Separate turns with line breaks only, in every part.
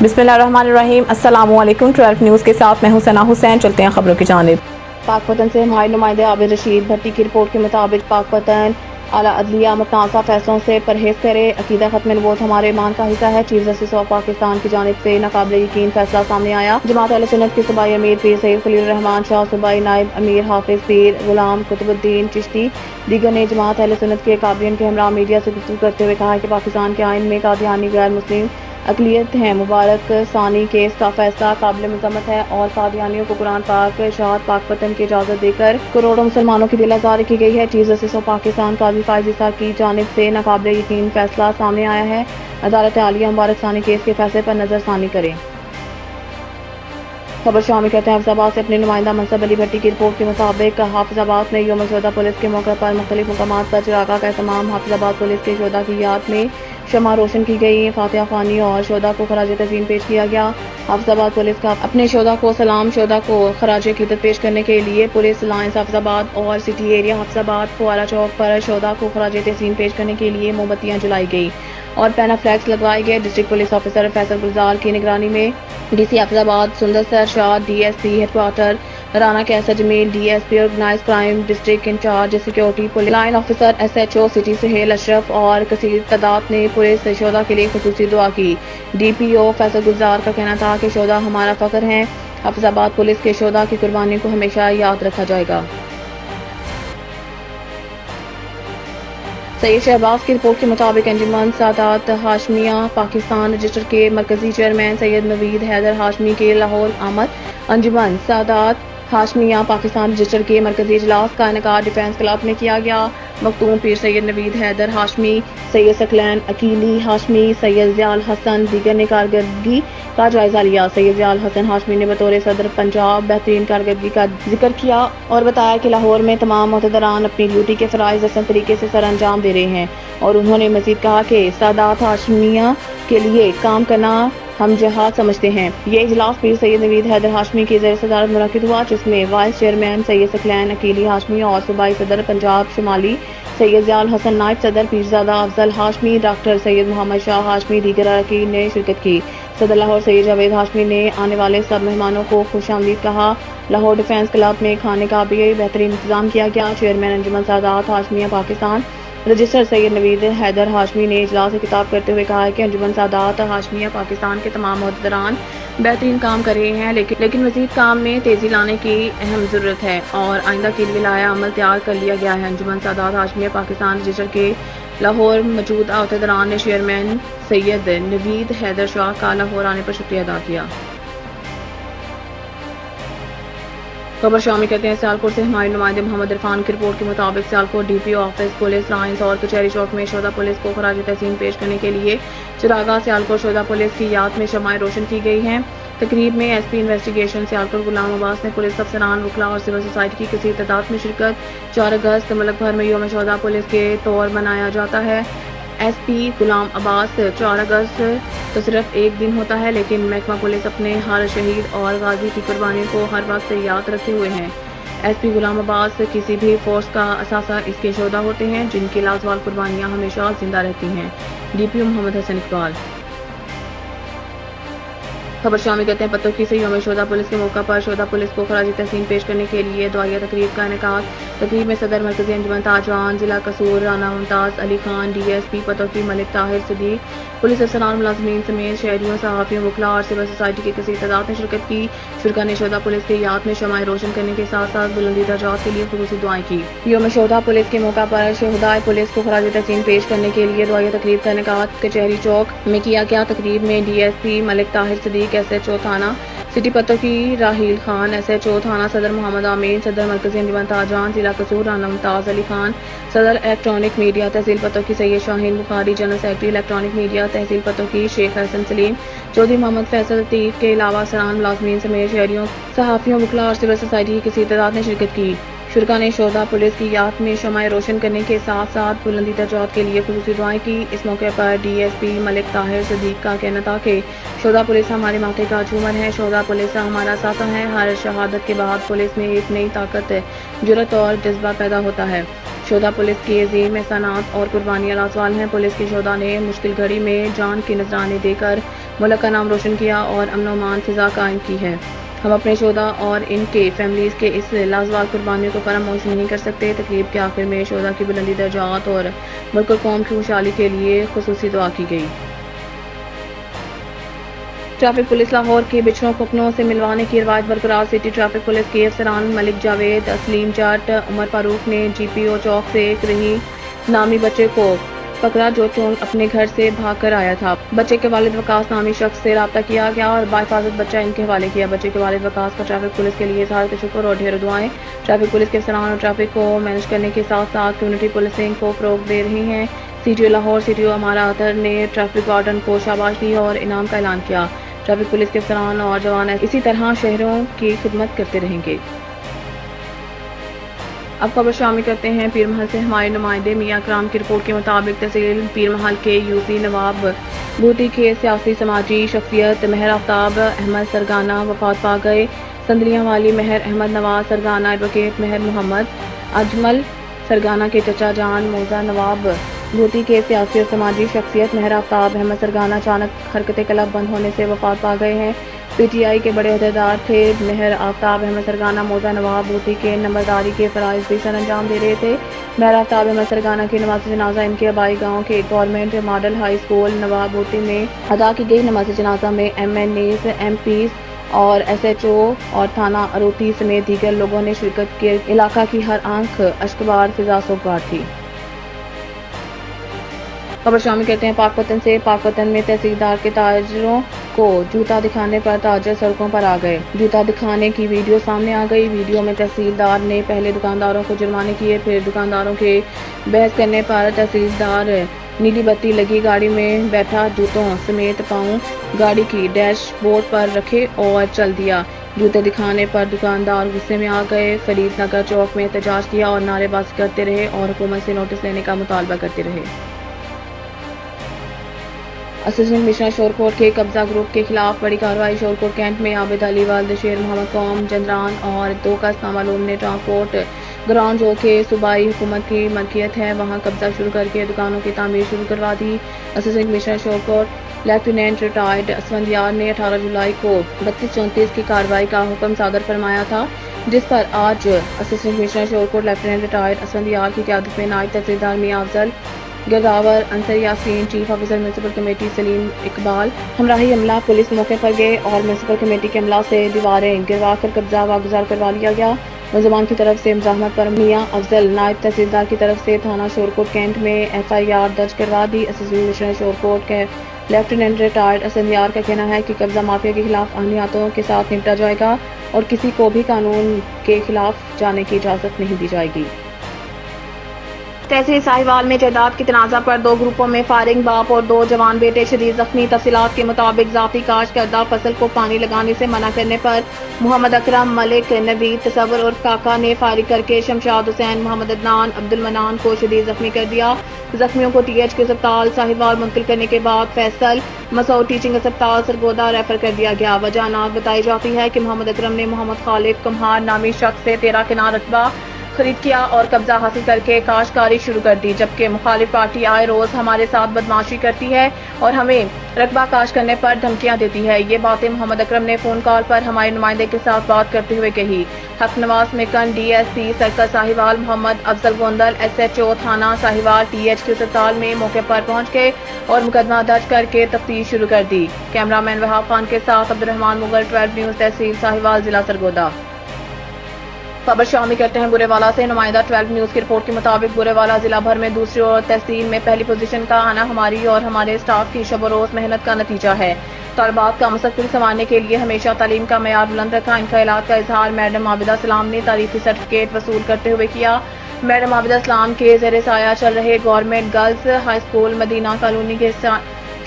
बिस्मिल्लाहिर्रहमानिर्रहीम। अस्सलामुअलैकुम। 12 न्यूज़ के साथ मैं हूं सना हुसैन। चलते हैं खबरों की जानिब।
पाकपतन से हमारे नुमाइंदे आबिद रशीद भट्टी की रिपोर्ट के मुताबिक पाकपतन आला अदलिया मुतनाज़ा फैसलों से परहेज करे। अकीदा खत्म नबूवत हमारे ईमान का हिस्सा है। चीफ जस्टिस ऑफ पाकिस्तान की जानिब से नाकाबिल यकीन फैसला सामने आया। जमात अहले सुन्नत के सूबाई अमीर पीर सैयद खलील रहमान शाह, सूबाई नायब अमीर हाफिज पीर गुलाम कुतुबुद्दीन चिश्ती दीगर ने जमात अहले सुन्नत के काबिलियन के हमरा मीडिया से गुफ्तगू करते हुए कहा कि पाकिस्तान के आइन में कादियानी गैर मुस्लिम अकलियत है। मुबारक सानी केस का फैसला काबिल मजम्मत है और कादियानियों को कुरान पाक शहादत पाकपतन की इजाज़त देकर करोड़ों मुसलमानों की दिल आज़ारी की गई है। चीफ जस्टिस ऑफ पाकिस्तान काजी फायज ईसा की जानिब से नाकाबिल यकीन फैसला सामने आया है। अदालत आलिया मुबारक सानी केस के फैसले पर नजरसानी करे। खबर शामिल कहते हैं हाफिजाबाद से अपने नुमाइंदा मनसब अली भट्टी की रिपोर्ट के मुताबिक हाफिजाबाद में यौम शोदा पुलिस के मौके पर मुख्तलिफ मुकामात पर चिरागा का एहतमाम। हाफिजाबाद पुलिस के शोदा की याद में शमा रोशन की गई। फातिहा खानी और शोदा को खराज तज़ीम पेश किया गया। हाफिजाबाद पुलिस का अपने शोदा को सलाम। शोदा को खराज अकीदत पेश करने के लिए पुलिस लाइन्स हाफिजाबाद और सिटी एरिया हाफिजाबाद फुआरा चौक पर शोदा को खराज तज़ीम पेश करने के लिए मोमबत्तियां जलाई गई और पैना फ्लैग्स लगवाए गए। District police officer Faisal Gulzar की निगरानी में डीसी हाफिजाबाद सुंदर सर शाह, DSP headquarter Rana Qaiser Jameel, DSP organize crime district incharge security police line officer SHO city Suhail Ashraf और कसीर तादाद ने पुलिस शोदा के लिए खुसूसी दुआ की। डीपीओ फैसल गुलजार का कहना था कि शोदा हमारा फख्र है। हाफिजाबाद पुलिस के शोदा की कुर्बानी को हमेशा याद रखा जाएगा। सैयद शहबाज की रिपोर्ट के मुताबिक अंजुमन सादात हाशमिया पाकिस्तान रजिस्टर के मरकजी चेयरमैन सैयद नवीद हैदर हाशमी के लाहौर आमद। अंजुमन सादात हाशमिया पाकिस्तान रजिस्टर के मरकजी इजलास का इनेकाद डिफेंस क्लब में किया गया। मखदूम पीर सैयद नवीद हैदर हाशमी, सैयद सकलैन अकीली हाशमी, सैयद ज़ियाल हसन दीगर ने कारकर्दगी का जायजा लिया। सैयद ज़ियाल हसन हाशमी ने बतौर सदर पंजाब बेहतरीन कारकर्दगी का जिक्र किया और बताया कि लाहौर में तमाम मोहतदरान अपनी ड्यूटी के फ़राइज़ अहसन तरीके से सर अंजाम दे रहे हैं। और उन्होंने मज़ीद कहा कि सादात हाशमिया के लिए काम करना हम जहाद समझते हैं। ये इजलास पीर सैयद नवीद हैदर हाशमी की ज़ेर सदारत मुनक़िद हुआ, जिसमें वाइस चेयरमैन सैयद सकलैन अकीली हाशमी और सूबाई सदर पंजाब शुमाली सैयद ज़ियाल हसन, नायब सदर पीरज़ादा अफजल हाशमी, डॉक्टर सैयद मोहम्मद शाह हाशमी दीगर अरकान ने शिरकत की। सदर लाहौर सैयद जावेद हाशमी ने आने वाले सब मेहमानों को खुशामदीद कहा। लाहौर डिफेंस क्लब में खाने का भी बेहतरीन इंतजाम किया गया। चेयरमैन अंजुमन सादात हाशमिया पाकिस्तान रजिस्टर सैयद नवीद हैदर हाशमी ने इजलास से खिताब करते हुए कहा कि अंजुमन सादात हाशमिया पाकिस्तान के तमाम मोहतदरान बेहतरीन काम कर रहे हैं, लेकिन मज़ीद काम में तेज़ी लाने की अहम ज़रूरत है और आइंदा के लिए लाया अमल तैयार कर लिया गया है। अंजुमन सादात हाशमिया पाकिस्तान रजिस्टर के लाहौर मौजूद अहदेदारान ने चेयरमैन सैयद नवीद हैदर शाह का लाहौर आने पर शुक्रिया अदा किया। खबर शामिल कहते हैं सियालकोट से हमारे नुमाइंदे मोहम्मद इरफान की रिपोर्ट के मुताबिक Sialkot DPO office police lines और कचहरी चौक में शोदा पुलिस को खराज तहसीन पेश करने के लिए चिरागा सियालकोट शोदा पुलिस की याद में शमाएं रोशन की गई हैं। तकरीब में एसपी इन्वेस्टिगेशन सियालकोट गुलाम अब्बास ने पुलिस अफसरान वकला और सिविल सोसाइटी की किसी तादाद में शिरकत। 4 अगस्त मुल्क भर में यौम शोदा पुलिस के तौर मनाया जाता है। एसपी गुलाम अब्बास 4 अगस्त तो सिर्फ एक दिन होता है, लेकिन महकमा पुलिस अपने हर शहीद और गाजी की कुर्बानी को हर वक्त याद रखे हुए हैं। एसपी गुलाम अब्बास किसी भी फोर्स का असासा इसके शोदा होते हैं, जिनकी लाजवाल कुर्बानियाँ हमेशा जिंदा रहती हैं। डीपीओ मोहम्मद हसन इकबाल। खबर शामिल कहते हैं पत्तोकी से यौम शोदा पुलिस के मौका पर शोदा पुलिस को खराज तहसीन पेश करने के लिए दुआया तकरीब का इनेकाद। तकरीब में सदर मरकजी अंजुमन ताजवान जिला कसूर राना मुमताज़ अली खान, डीएसपी पत्तोकी मलिक ताहिर सिद्दीक, पुलिस अफसरान मुलाजमीन समेत शहरियों सहाफ़ियों वकला और सिविल सोसाइटी की किसी तादाद में शिरकत की। शुरका ने शोदा पुलिस की याद में शमाएं रोशन करने के साथ साथ बुलंदी दर्जात के लिए खुसूसी दुआएं की। यौम शोदा पुलिस के मौका पर शहदाए पुलिस को खराज तहसीन पेश करने के लिए दुआया तकरीब का इनेकाद कचहरी चौक में किया गया। तकरीब में डीएसपी मलिक ताहिर सिद्दीक, एसएचओ थाना सिटी पत्तोकी राहील खान, एसएचओ थाना सदर मोहम्मद आमीन, सदर मरकजी अंजुमन ताजवान जिला कसूर राना मुमताज़ अली खान, सदर इलेक्ट्रॉनिक मीडिया तहसील Pattoki Syed Shaheen Bukhari, general secretary electronic media तहसील पत्तोकी शेख हसन सलीम, चौधरी मोहम्मद फैसल लतीफ़ के अलावा सरान मुलाजमीन समेत शहरियों सहाफ़ियों वकला और सिविल सोसाइटी की किसी तादाद ने शिरकत की। शुरका ने शोदा पुलिस की याद में शमाएं रोशन करने के साथ साथ बुलंदी दर्जात के लिए खुसूसी दुआएं की। इस मौके पर डीएसपी मलिक ताहिर सिद्दीक का कहना था कि शोदा पुलिस हमारे माथे का झूमर है, शोदा पुलिस हमारा साथा है। हर शहादत के बाद पुलिस में एक नई ताकत, जुर्रत और जज्बा पैदा होता है। شہدا پولیس کی عظیم احسانات اور قربانیاں لازوال ہیں۔ پولیس کے شہدا نے مشکل گھڑی میں جان کی نذرانے دے کر ملک کا نام روشن کیا اور امن و امان فضا قائم کی ہے۔ ہم اپنے شہدا اور ان کے فیملیز کے اس لازوال قربانیوں کو فراموش نہیں کر سکتے۔ تقریب کے آخر میں شہدا کی بلندی درجات اور ملک اور قوم کی خوشحالی کے لیے خصوصی دعا کی گئی۔ ٹریفک پولیس لاہور کے بچھڑوں کو اپنوں سے ملوانے کی روایت برقرار۔ سٹی ٹریفک پولیس کے افسران ملک جاوید، اسلیم جٹ، عمر فاروق نے جی پی او چوک سے ایک رہی نامی بچے کو پکڑا جو چور اپنے گھر سے بھاگ کر آیا تھا۔ بچے کے والد وقاص نامی شخص سے رابطہ کیا گیا اور بحفاظت بچہ ان کے حوالے کیا۔ بچے کے والد وقاص کا ٹریفک پولیس کے لیے اظہار تشکر اور ڈھیروں دعائیں۔ ٹریفک پولیس کے افسران اور ٹریفک کو مینج کرنے کے ساتھ ساتھ کمیونٹی پولیسنگ کو فروغ دے رہے ہیں۔ C T O Lahore C T O Ammara Athar نے ٹریفک وارڈن کو شاباش دی اور انعام کا اعلان کیا۔ ٹریفک پولیس کے افسران اور جوان اسی طرح شہریوں کی خدمت کرتے رہیں گے۔ اب خبر شامل کرتے ہیں پیر محل سے ہمارے نمائندے میاں اکرام کی رپورٹ کے مطابق تحصیل پیر محل کے یو سی نواب بھوتی کے سیاسی سماجی شخصیت مہر آفتاب احمد سرگانہ وفات پا گئے۔ سندلیاں والی مہر احمد نواز سرگانہ ایڈوکیٹ مہر محمد اجمل سرگانہ کے چچا جان موزہ نواب بھوتی کے سیاسی اور سماجی شخصیت مہر آفتاب احمد سرگانہ اچانک حرکت قلب بند ہونے سے وفات پا گئے ہیں۔ پی ٹی آئی کے بڑے عہدیدار تھے۔ مہر آفتاب احمد سرگانہ موزہ نواب بھوتی کے نمبرداری کے فرائض بھی سر انجام دے رہے تھے۔ مہر آفتاب احمد سرگانہ کی نماز جنازہ ان کے آبائی گاؤں کے گورنمنٹ ماڈل ہائی اسکول نواب بھوتی میں ادا کی گئی۔ نماز جنازہ میں M N As, M Ps اور ایس ایچ او اور تھانہ اروتی سمیت دیگر لوگوں نے شرکت کی۔ علاقہ کی ہر آنکھ اشکبار فضا سوگوار تھی۔ خبر شامل کرتے ہیں پاک وطن سے۔ پاک وطن میں تحصیلدار کے تاجروں کو جوتا دکھانے پر تاجر سڑکوں پر آ گئے۔ جوتا دکھانے کی ویڈیو سامنے آ گئی۔ ویڈیو میں تحصیلدار نے پہلے دکانداروں کو جرمانے کیے، پھر دکانداروں کے بحث کرنے پر تحصیلدار نیلی بتی لگی گاڑی میں بیٹھا، جوتوں سمیت پاؤں گاڑی کی ڈیش بورڈ پر رکھے اور چل دیا۔ جوتے دکھانے پر دکاندار غصے میں آ گئے، فرید نگر چوک میں احتجاج کیا اور نعرے بازی کرتے رہے اور حکومت سے نوٹس لینے کا مطالبہ کرتے رہے۔ اسسٹنٹ کمشنر شورکوٹ کے قبضہ گروپ کے خلاف بڑی کارروائی۔ شورکوٹ کینٹ میں عابد علی والد شیر محمد قوم جندران اور 2 کس نامعلوم نے ٹرانسپورٹ گراؤنڈ جو کہ صوبائی حکومت کی ملکیت ہے وہاں قبضہ شروع کر کے دکانوں کی تعمیر شروع کروا دی۔ Assistant commissioner Shorkot lieutenant retired Asfandyar نے 18 جولائی کو 3234 کی کارروائی کا حکم صادر فرمایا تھا، جس پر آج assistant commissioner Shorkot lieutenant retired Asfandyar کی قیادت میں نائب تحصیلدار میاں افضل گرداور، Ansar Yasin, chief officer municipal committee Saleem Iqbal, ہمراہی عملہ پولیس موقع پر گئے اور میونسپل کمیٹی کے عملہ سے دیواریں گروا کر قبضہ واگزار کروا لیا گیا۔ ملزمان کی طرف سے مزاحمت پر میاں افضل نائب تحصیلدار کی طرف سے تھانہ شورکوٹ کینٹ میں ایف آئی آر درج کروا دی۔ اسسٹنٹ کمشنر شورکوٹ کے لیفٹیننٹ ریٹائرڈ اسفندیار کا کہنا ہے کہ قبضہ مافیا کے خلاف آہنی ہاتھوں کے ساتھ نپٹا جائے گا اور کسی کو بھی قانون کے خلاف جانے کی اجازت نہیں دی جائے گی۔ تحصیل ساہیوال میں جائیداد کے تنازع پر 2 گروپوں میں فائرنگ، باپ اور 2 جوان بیٹے شدید زخمی۔ تفصیلات کے مطابق ذاتی کاشت کردہ فصل کو پانی لگانے سے منع کرنے پر محمد اکرم، ملک، نوید، تصور عرف کاکا نے فائرنگ کر کے شمشاد حسین، محمد عدنان، عبد المنان کو شدید زخمی کر دیا۔ زخمیوں کو ٹی ایچ کے اسپتال ساہیوال منتقل کرنے کے بعد فیصل مسعود ٹیچنگ اسپتال سرگودا ریفر کر دیا گیا۔ وجہ ناک بتائی جاتی ہے کہ محمد اکرم نے محمد خالد کمہار نامی شخص سے 13 کنال رقبہ خرید کیا اور قبضہ حاصل کر کے کاشتکاری شروع کر دی، جبکہ مخالف پارٹی آئے روز ہمارے ساتھ بدمعاشی کرتی ہے اور ہمیں رقبہ کاشت کرنے پر دھمکیاں دیتی ہے۔ یہ باتیں محمد اکرم نے فون کال پر ہمارے نمائندے کے ساتھ بات کرتے ہوئے کہی۔ Haq Nawaz Makkan, D S P circle Sahiwal Muhammad Afzal Gondal, S H O تھانہ ساہیوال ٹی ایچ کے اسپتال میں موقع پر پہنچ گئے اور مقدمہ درج کر کے تفتیش شروع کر دی۔ کیمرہ مین وہاب خان کے ساتھ عبدالرحمان مغل، 12 نیوز، تحصیل ساہیوال، ضلع سرگودا۔ خبر شامل کرتے ہیں برے والا سے۔ نمائندہ 12 نیوز کی رپورٹ کے مطابق برے والا ضلع بھر میں دوسری اور تحصیل میں پہلی پوزیشن کا آنا ہماری اور ہمارے اسٹاف کی شب و روز محنت کا نتیجہ ہے۔ طالبات کا مستقبل سنوارنے کے لیے ہمیشہ تعلیم کا معیار بلند رکھا۔ ان خیالات کا اظہار میڈم عابدہ اسلام نے تعریفی سرٹیفکیٹ وصول کرتے ہوئے کیا۔ میڈم عابدہ اسلام کے زیر سایہ چل رہے government girls high school Madina colony کے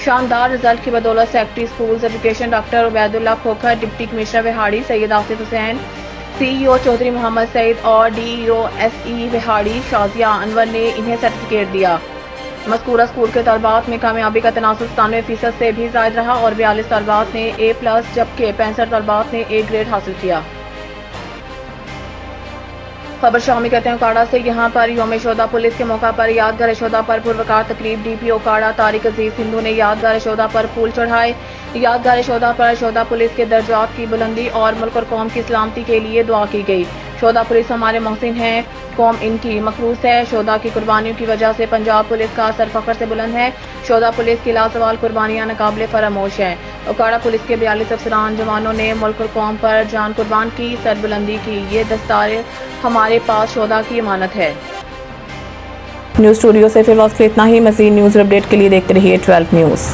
شاندار رزلٹ کی بدولت secretary schools education doctor Ubaid Ullah Khokhar, deputy commissioner Vehari Syed Asif Hussain, C E O Chaudhry Muhammad Saeed اور D E O S E Vehari Shazia Anwar نے انہیں سرٹیفکیٹ دیا۔ مذکورہ اسکول کے طالبات میں کامیابی کا تناسب 97% سے بھی زائد رہا اور 42 طالبات نے A+ جبکہ 65 طالبات نے A گریڈ حاصل کیا۔ खबर शामिल करते हैं उकाड़ा से। यहाँ पर यौम शोदा पुलिस के मौका पर यादगार शोदा पर पुरवकार तकरीब। डीपीओ उकाड़ा तारिक अजीज सिंधु ने यादगार शोदा पर फूल चढ़ाए। यादगार शोदा पर शोदा पुलिस के दर्जात की बुलंदी और मुल्क और कौम की सलामती के लिए दुआ की गई। शोदा पुलिस हमारे मोहसिन हैं, कौम इनकी मखरूस है। शोदा की कुर्बानियों की वजह से पंजाब पुलिस का सर फख्र से बुलंद है। शोदा पुलिस की लासवाल कुर्बानियां नाकाबिले फरामोश हैं। उकाड़ा पुलिस के 42 अफसरान जवानों ने मुल्क और कौम पर जान कुर्बान की, सरबुलंदी की। ये दस्तार हमारे पास शोदा की अमानत है।
न्यूज़ स्टूडियो से फिर वक्त इतना ही। मज़ीद न्यूज़ अपडेट के लिए देखते रहिए 12 न्यूज़।